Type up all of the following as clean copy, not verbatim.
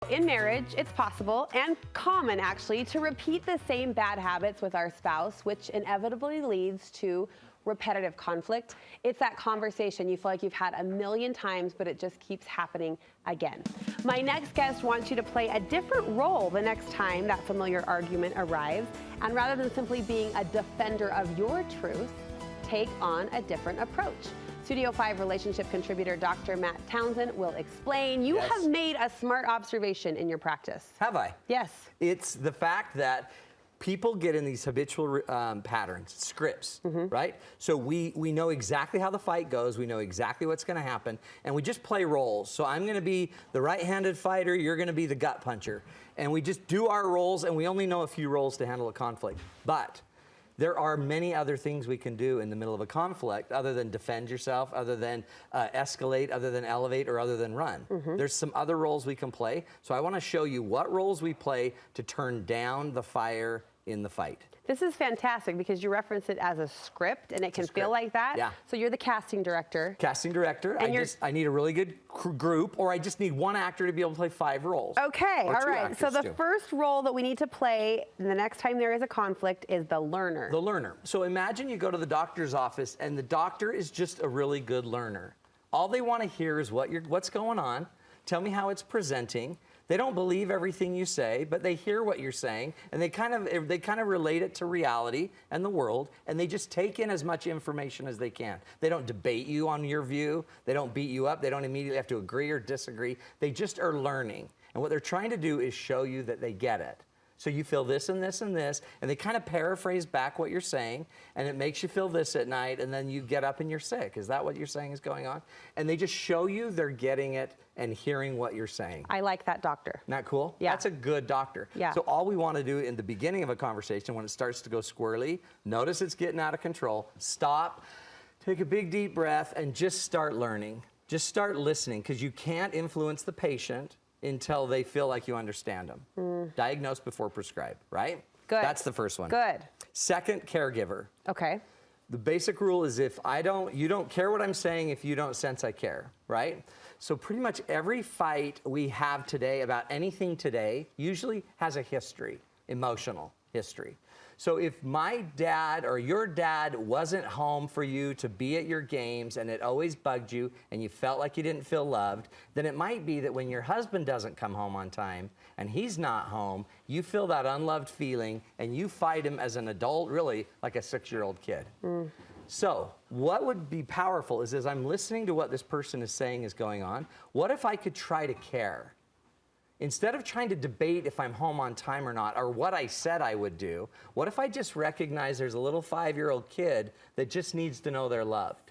In marriage, it's possible and common actually to repeat the same bad habits with our spouse, which inevitably leads to repetitive conflict. It's that conversation you feel like you've had a million times, but it just keeps happening again. My next guest wants you to play a different role the next time that familiar argument arrives. And rather than simply being a defender of your truth, take on a different approach. Studio 5 relationship contributor Dr. Matt Townsend will explain. You have made a smart observation in your practice. Have I? Yes. It's the fact that people get in these habitual patterns, scripts, right? So we know exactly how the fight goes. We know exactly what's going to happen. And we just play roles. So I'm going to be the right-handed fighter. You're going to be the gut puncher. And we just do our roles, and we only know a few roles to handle a conflict. But there are many other things we can do in the middle of a conflict other than defend yourself, other than escalate, other than elevate, or other than run. There's some other roles we can play. So I want to show you what roles we play to turn down the fire in the fight. This is fantastic because you reference it as a script and it can feel like that. Yeah. So you're the casting director. Casting director. And I need a really good group, or I just need one actor to be able to play 5 roles. Okay, all right. So the first role that we need to play the next time there is a conflict is the learner. The learner. So imagine you go to the doctor's office and the doctor is just a really good learner. All they want to hear is what's going on. Tell me how it's presenting. They don't believe everything you say, but they hear what you're saying, and they kind of relate it to reality and the world, and they just take in as much information as they can. They don't debate you on your view. They don't beat you up. They don't immediately have to agree or disagree. They just are learning, and what they're trying to do is show you that they get it. So you feel this and this and this, and they kind of paraphrase back what you're saying, and it makes you feel this at night, and then you get up and you're sick. Is that what you're saying is going on? And they just show you they're getting it and hearing what you're saying. I like that doctor. Isn't that cool? Yeah. That's a good doctor. Yeah. So all we want to do in the beginning of a conversation, when it starts to go squirrely, notice it's getting out of control, stop, take a big deep breath, and just start learning. Just start listening, because you can't influence the patient until they feel like you understand them. Diagnose before prescribe, right? Good. That's the first one. Good. Second, caregiver. Okay. The basic rule is you don't care what I'm saying if you don't sense I care, right? So pretty much every fight we have today about anything today usually has a history, emotional history. So if my dad or your dad wasn't home for you to be at your games and it always bugged you and you felt like you didn't feel loved, then it might be that when your husband doesn't come home on time and he's not home, you feel that unloved feeling and you fight him as an adult, really like a 6-year-old kid. So what would be powerful is as I'm listening to what this person is saying is going on, what if I could try to care? Instead of trying to debate if I'm home on time or not, or what I said I would do, what if I just recognize there's a little 5-year-old kid that just needs to know they're loved?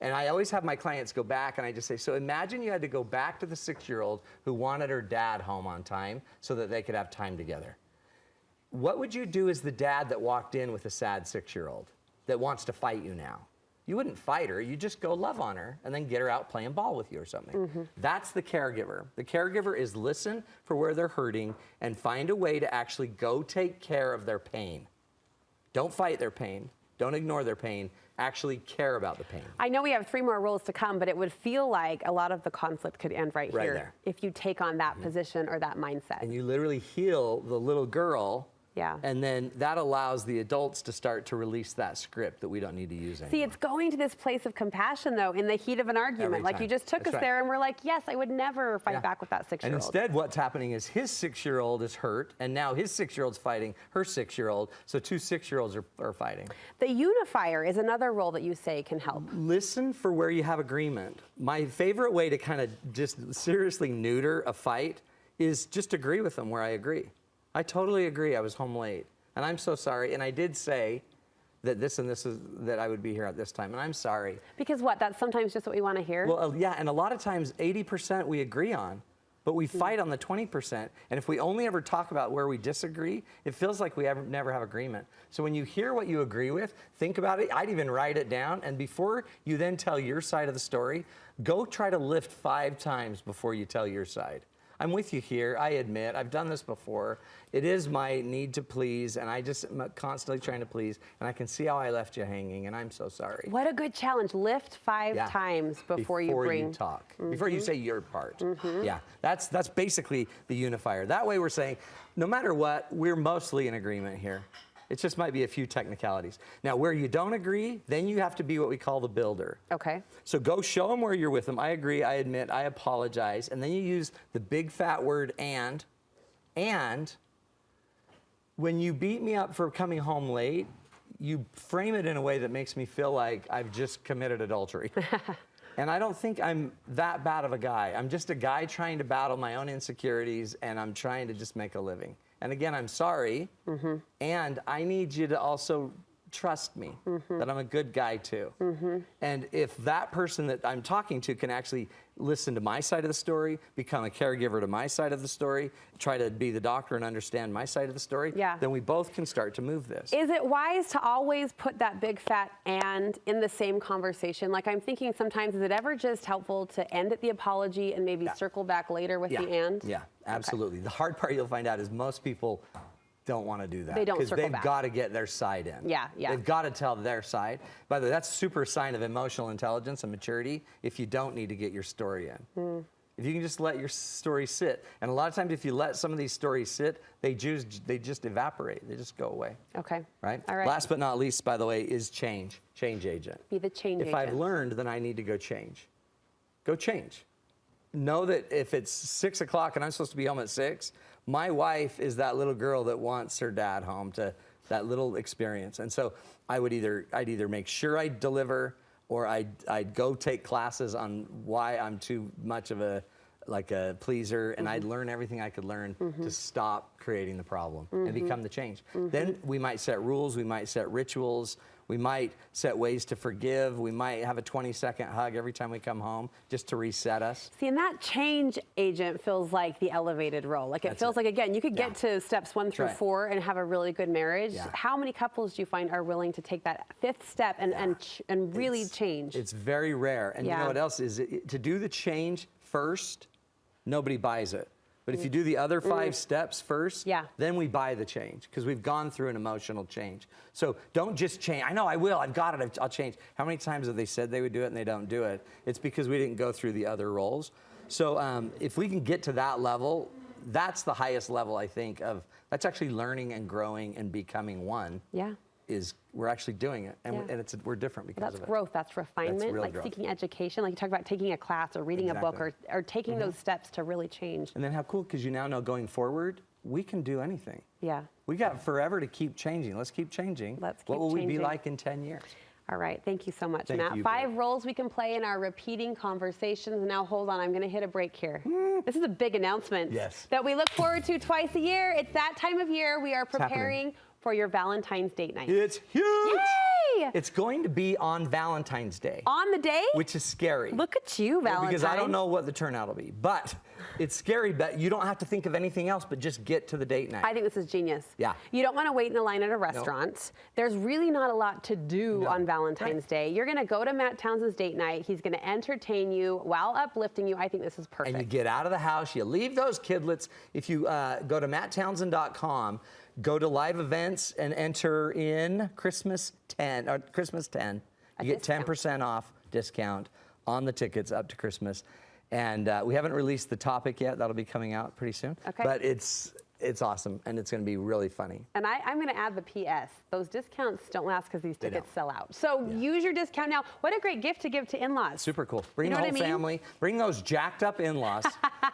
And I always have my clients go back and I just say, so imagine you had to go back to the 6-year-old who wanted her dad home on time so that they could have time together. What would you do as the dad that walked in with a sad 6-year-old that wants to fight you now? You wouldn't fight her, you just go love on her and then get her out playing ball with you or something. That's the caregiver. The caregiver is listen for where they're hurting and find a way to actually go take care of their pain. Don't fight their pain, don't ignore their pain, actually care about the pain. I know we have 3 more roles to come, but it would feel like a lot of the conflict could end right here there. if you take on that position or that mindset. And you literally heal the little girl. Yeah. And then that allows the adults to start to release that script that we don't need to use anymore. See, it's going to this place of compassion, though, in the heat of an argument. Like you just took us there and we're like, yes, I would never fight back with that 6-year-old. And instead, what's happening is his 6-year-old is hurt, and now his 6-year-old's fighting her 6-year-old, so 2 6-year-olds are fighting. The unifier is another role that you say can help. Listen for where you have agreement. My favorite way to kind of just seriously neuter a fight is just agree with them where I agree. I totally agree. I was home late, and I'm so sorry. And I did say that this and this is that I would be here at this time, and I'm sorry. Because what? That's sometimes just what we want to hear. Well, yeah, and a lot of times 80% we agree on, but we fight on the 20%. And if we only ever talk about where we disagree, it feels like we never have agreement. So when you hear what you agree with, think about it. I'd even write it down, and before you then tell your side of the story, go try to lift 5 times before you tell your side. I'm with you here. I admit, I've done this before. It is my need to please, and I just am constantly trying to please, and I can see how I left you hanging, and I'm so sorry. What a good challenge. Lift 5 times before you bring. You talk. Before you say your part. Yeah, that's basically the unifier. That way we're saying, no matter what, we're mostly in agreement here. It just might be a few technicalities. Now, where you don't agree, then you have to be what we call the builder. Okay. So go show them where you're with them. I agree, I admit, I apologize. And then you use the big fat word and when you beat me up for coming home late, you frame it in a way that makes me feel like I've just committed adultery. And I don't think I'm that bad of a guy. I'm just a guy trying to battle my own insecurities, and I'm trying to just make a living. And again, I'm sorry, and I need you to also trust me that I'm a good guy too. And if that person that I'm talking to can actually listen to my side of the story, become a caregiver to my side of the story, try to be the doctor and understand my side of the story, then we both can start to move this. Is it wise to always put that big fat and in the same conversation? Like, I'm thinking sometimes, is it ever just helpful to end at the apology and maybe circle back later with the and? Yeah, absolutely. Okay. The hard part you'll find out is most people don't want to do that. They don't circle back. Because they've got to get their side in. Yeah. They've got to tell their side. By the way, that's a super sign of emotional intelligence and maturity if you don't need to get your story in. If you can just let your story sit. And a lot of times if you let some of these stories sit, they just evaporate. They just go away. Okay. Right? All right. Last but not least, by the way, is change. Change agent. Be the change agent. If I've learned, then I need to go change. Go change. Know that if it's 6 o'clock and I'm supposed to be home at 6, my wife is that little girl that wants her dad home, to that little experience. And so I'd either make sure I deliver, or I'd go take classes on why I'm too much of a pleaser, and I'd learn everything I could learn to stop creating the problem and become the change. Then we might set rules, we might set rituals, we might set ways to forgive, we might have a 20-second hug every time we come home just to reset us. See, and that change agent feels like the elevated role. Like, it feels like, again, you could get to steps 1 through 4 and have a really good marriage. How many couples do you find are willing to take that 5th step and really change? It's very rare. And you know what else is? To do the change first, nobody buys it. But if you do the other 5 steps first, then we buy the change, because we've gone through an emotional change. So don't just change. I know I will. I've got it. I'll change. How many times have they said they would do it and they don't do it? It's because we didn't go through the other roles. So if we can get to that level, that's the highest level, I think, of that's actually learning and growing and becoming one. Is we're actually doing it, and we're different because of it. That's growth, that's refinement, that's real like growth. Seeking education, like you talk about taking a class or reading a book or taking those steps to really change. And then how cool, because you now know going forward, we can do anything. We got forever to keep changing. Let's keep changing. What will we be like in 10 years? All right, thank you so much, Thank Matt. you, 5 roles we can play in our repeating conversations. Now, hold on, I'm going to hit a break here. This is a big announcement that we look forward to twice a year. It's that time of year. We are preparing for your Valentine's date night. It's huge! Yay! It's going to be on Valentine's Day. On the day? Which is scary. Look at you, Valentine's. Because I don't know what the turnout will be. But it's scary, but you don't have to think of anything else but just get to the date night. I think this is genius. Yeah. You don't want to wait in a line at a restaurant. There's really not a lot to do on Valentine's Day. You're going to go to Matt Townsend's date night. He's going to entertain you while uplifting you. I think this is perfect. And you get out of the house. You leave those kidlets. If you go to matttownsend.com, go to live events and enter in Christmas 10. You get 10% off discount on the tickets up to Christmas. And we haven't released the topic yet. That'll be coming out pretty soon. Okay. But it's awesome, and it's going to be really funny. And I'm going to add the PS. Those discounts don't last because these tickets sell out. So use your discount now. What a great gift to give to in-laws. Super cool. Bring the whole family. Bring those jacked up in-laws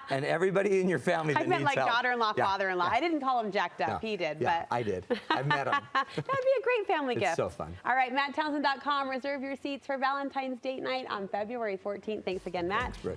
and everybody in your family that needs help. I meant like daughter-in-law, father-in-law. I didn't call him jacked up. No. He did. Yeah, but I did. I met him. That'd be a great family gift. It's so fun. All right, matttownsend.com. Reserve your seats for Valentine's date night on February 14th. Thanks again, Matt. Thanks,